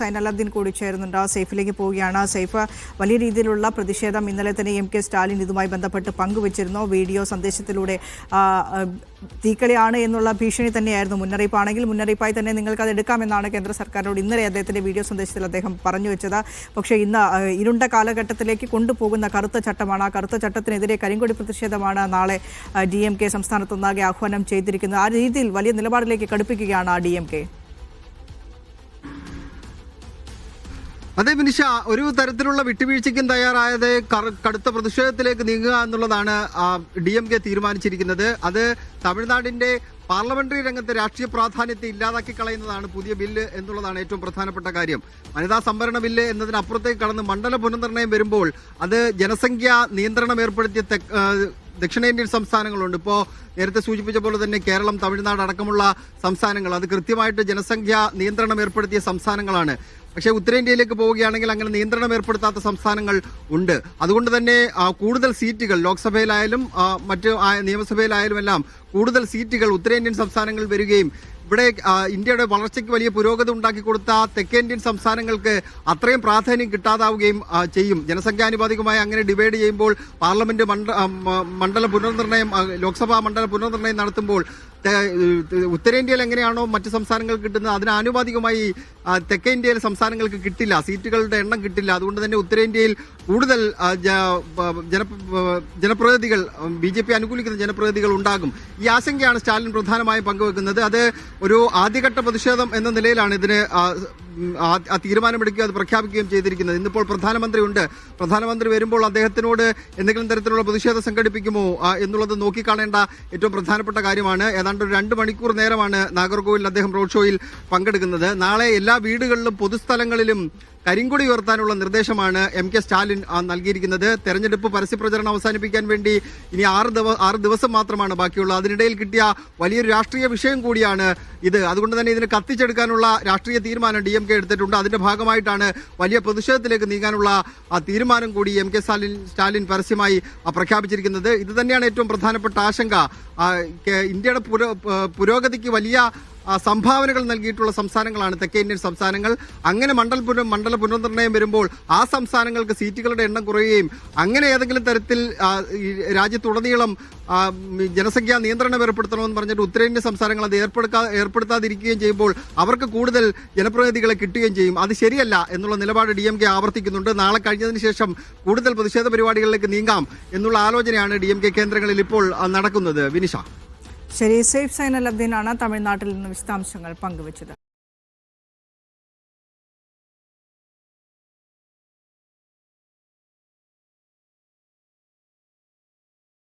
സൈനലബ്ദീൻ കൂടി ചേരുന്നുണ്ട്. സൈഫിലേക്ക് പോവുകയാണ്. സൈഫ്, വലിയ രീതിയിലുള്ള പ്രതിഷേധം ഇന്നലെ തന്നെ MK സ്റ്റാലിൻ ഇതുമായി ബന്ധപ്പെട്ട് പങ്കുവച്ചിരുന്നു. വീഡിയോ സന്ദേശത്തിലൂടെ തീക്കളിയാണ് എന്നുള്ള ഭീഷണി തന്നെയായിരുന്നു. മുന്നറിയിപ്പാണെങ്കിൽ മുന്നറിയിപ്പായി തന്നെ നിങ്ങൾക്ക് അത് എടുക്കാമെന്നാണ് കേന്ദ്ര സർക്കാരിനോട് ഇന്നലെ അദ്ദേഹത്തിന്റെ വീഡിയോ സന്ദേശത്തിൽ അദ്ദേഹം പറഞ്ഞു വെച്ചത്. പക്ഷേ ഇന്ന് ഇരുണ്ട കാലഘട്ടത്തിലേക്ക് കൊണ്ടുപോകുന്ന കറുത്ത ചട്ടമാണ്. ആ കറുത്ത ചട്ടത്തിനെതിരെ കരിങ്കൊടി പ്രതിഷേധമാണ് നാളെ DMK സംസ്ഥാനത്തൊന്നാകെ ആഹ്വാനം ചെയ്തിരിക്കുന്നത്. ആ രീതിയിൽ വലിയ നിലപാടിലേക്ക് കടുപ്പിക്കുകയാണ് DMK. അതെ വിനിഷ, ഒരു തരത്തിലുള്ള വിട്ടുവീഴ്ചയ്ക്കും തയ്യാറായത് കടുത്ത പ്രതിഷേധത്തിലേക്ക് നീങ്ങുക എന്നുള്ളതാണ് DMK തീരുമാനിച്ചിരിക്കുന്നത്. അത് തമിഴ്നാടിന്റെ പാർലമെന്ററി രംഗത്തെ രാഷ്ട്രീയ പ്രാധാന്യത്തെ ഇല്ലാതാക്കി കളയുന്നതാണ് പുതിയ ബില്ല് എന്നുള്ളതാണ് ഏറ്റവും പ്രധാനപ്പെട്ട കാര്യം. വനിതാ സംവരണ ബില്ല് എന്നതിനപ്പുറത്തേക്ക് കടന്ന് മണ്ഡല പുനർനിർണയം വരുമ്പോൾ അത് ജനസംഖ്യാ നിയന്ത്രണം ഏർപ്പെടുത്തിയ ദക്ഷിണേന്ത്യൻ സംസ്ഥാനങ്ങളുണ്ട്. ഇപ്പോൾ നേരത്തെ സൂചിപ്പിച്ച പോലെ തന്നെ കേരളം, തമിഴ്നാട് അടക്കമുള്ള സംസ്ഥാനങ്ങൾ അത് കൃത്യമായിട്ട് ജനസംഖ്യാ നിയന്ത്രണം ഏർപ്പെടുത്തിയ സംസ്ഥാനങ്ങളാണ്. പക്ഷേ ഉത്തരേന്ത്യയിലേക്ക് പോവുകയാണെങ്കിൽ അങ്ങനെ നിയന്ത്രണം ഏർപ്പെടുത്താത്ത സംസ്ഥാനങ്ങൾ ഉണ്ട്. അതുകൊണ്ട് തന്നെ കൂടുതൽ സീറ്റുകൾ ലോക്സഭയിലായാലും മറ്റ് നിയമസഭയിലായാലും എല്ലാം കൂടുതൽ സീറ്റുകൾ ഉത്തരേന്ത്യൻ സംസ്ഥാനങ്ങളിൽ വരികയും ഇവിടെ ഇന്ത്യയുടെ വളർച്ചയ്ക്ക് വലിയ പുരോഗതി ഉണ്ടാക്കി കൊടുത്ത തെക്കേന്ത്യൻ സംസ്ഥാനങ്ങൾക്ക് അത്രയും പ്രാധാന്യം കിട്ടാതാവുകയും ചെയ്യും. ജനസംഖ്യാനുപാതികമായി അങ്ങനെ ഡിവൈഡ് ചെയ്യുമ്പോൾ പാർലമെന്റ് മണ്ഡല പുനർനിർണയം, ലോക്സഭാ മണ്ഡല പുനർനിർണയം നടത്തുമ്പോൾ ഉത്തരേന്ത്യയിൽ എങ്ങനെയാണോ മറ്റ് സംസ്ഥാനങ്ങൾക്ക് കിട്ടുന്നത് അതിന് ആനുപാതികമായി തെക്കേ ഇന്ത്യയിലെ സംസ്ഥാനങ്ങൾക്ക് കിട്ടില്ല, സീറ്റുകളുടെ എണ്ണം കിട്ടില്ല. അതുകൊണ്ട് തന്നെ ഉത്തരേന്ത്യയിൽ കൂടുതൽ ജനപ്രതിനിധികൾ, BJP അനുകൂലിക്കുന്ന ജനപ്രതിനിധികൾ ഉണ്ടാകും. ഈ ആശങ്കയാണ് സ്റ്റാലിൻ പ്രധാനമായും പങ്കുവെക്കുന്നത്. അത് ഒരു ആദ്യഘട്ട പ്രതിഷേധം എന്ന നിലയിലാണ് ഇതിന് ആ തീരുമാനമെടുക്കുകയും അത് പ്രഖ്യാപിക്കുകയും ചെയ്തിരിക്കുന്നത്. ഇന്നിപ്പോൾ പ്രധാനമന്ത്രി ഉണ്ട്. പ്രധാനമന്ത്രി വരുമ്പോൾ അദ്ദേഹത്തിനോട് എന്തെങ്കിലും തരത്തിലുള്ള പ്രതിഷേധം സംഘടിപ്പിക്കുമോ എന്നുള്ളത് നോക്കിക്കാണേണ്ട ഏറ്റവും പ്രധാനപ്പെട്ട കാര്യമാണ്. ഏതാണ്ട് ഒരു 2 മണിക്കൂർ നേരമാണ് നാഗർകോവിലിൽ അദ്ദേഹം റോഡ് ഷോയിൽ പങ്കെടുക്കുന്നത്. നാളെ എല്ലാ വീടുകളിലും പൊതുസ്ഥലങ്ങളിലും കരിങ്കൊടി ഉയർത്താനുള്ള നിർദ്ദേശമാണ് MK സ്റ്റാലിൻ നൽകിയിരിക്കുന്നത്. തെരഞ്ഞെടുപ്പ് പരസ്യപ്രചരണം അവസാനിപ്പിക്കാൻ വേണ്ടി ഇനി 6 ദിവസം മാത്രമാണ് ബാക്കിയുള്ളത്. അതിനിടയിൽ കിട്ടിയ വലിയൊരു രാഷ്ട്രീയ വിഷയം കൂടിയാണ് ഇത്. അതുകൊണ്ട് തന്നെ ഇതിന് കത്തിച്ചെടുക്കാനുള്ള രാഷ്ട്രീയ തീരുമാനം DMK എടുത്തിട്ടുണ്ട്. അതിന്റെ ഭാഗമായിട്ടാണ് വലിയ പ്രതിഷേധത്തിലേക്ക് നീങ്ങാനുള്ള തീരുമാനം കൂടി MK സ്റ്റാലിൻ പരസ്യമായി പ്രഖ്യാപിച്ചിരിക്കുന്നത്. ഇത് തന്നെയാണ് ഏറ്റവും പ്രധാനപ്പെട്ട ആശങ്ക. ഇന്ത്യയുടെ പുരോഗതിക്ക് വലിയ സംഭാവനകൾ നൽകിയിട്ടുള്ള സംസ്ഥാനങ്ങളാണ് തെക്കേ ഇന്ത്യൻ സംസ്ഥാനങ്ങൾ. അങ്ങനെ മണ്ഡല പുനർനിർണയം വരുമ്പോൾ ആ സംസ്ഥാനങ്ങൾക്ക് സീറ്റുകളുടെ എണ്ണം കുറയുകയും അങ്ങനെ ഏതെങ്കിലും തരത്തിൽ രാജ്യത്തുടനീളം ജനസംഖ്യാ നിയന്ത്രണം ഏർപ്പെടുത്തണമെന്ന് പറഞ്ഞിട്ട് ഉത്തരേന്ത്യൻ സംസ്ഥാനങ്ങൾ അത് ഏർപ്പെടുത്താതിരിക്കുകയും ചെയ്യുമ്പോൾ അവർക്ക് കൂടുതൽ ജനപ്രതിനിധികളെ കിട്ടുകയും ചെയ്യും. അത് ശരിയല്ല എന്നുള്ള നിലപാട് DMK ആവർത്തിക്കുന്നുണ്ട്. നാളെ കഴിഞ്ഞതിന് ശേഷം കൂടുതൽ പ്രതിഷേധ പരിപാടികളിലേക്ക് നീങ്ങാം എന്നുള്ള ആലോചനയാണ് DMK കേന്ദ്രങ്ങളിൽ ഇപ്പോൾ നടക്കുന്നത്. വിനിഷ, ശരി. സൈഫ് സൈനലബ്ദീനാണ് തമിഴ്നാട്ടിൽ നിന്ന് വിശദാംശങ്ങൾ പങ്കുവച്ചത്.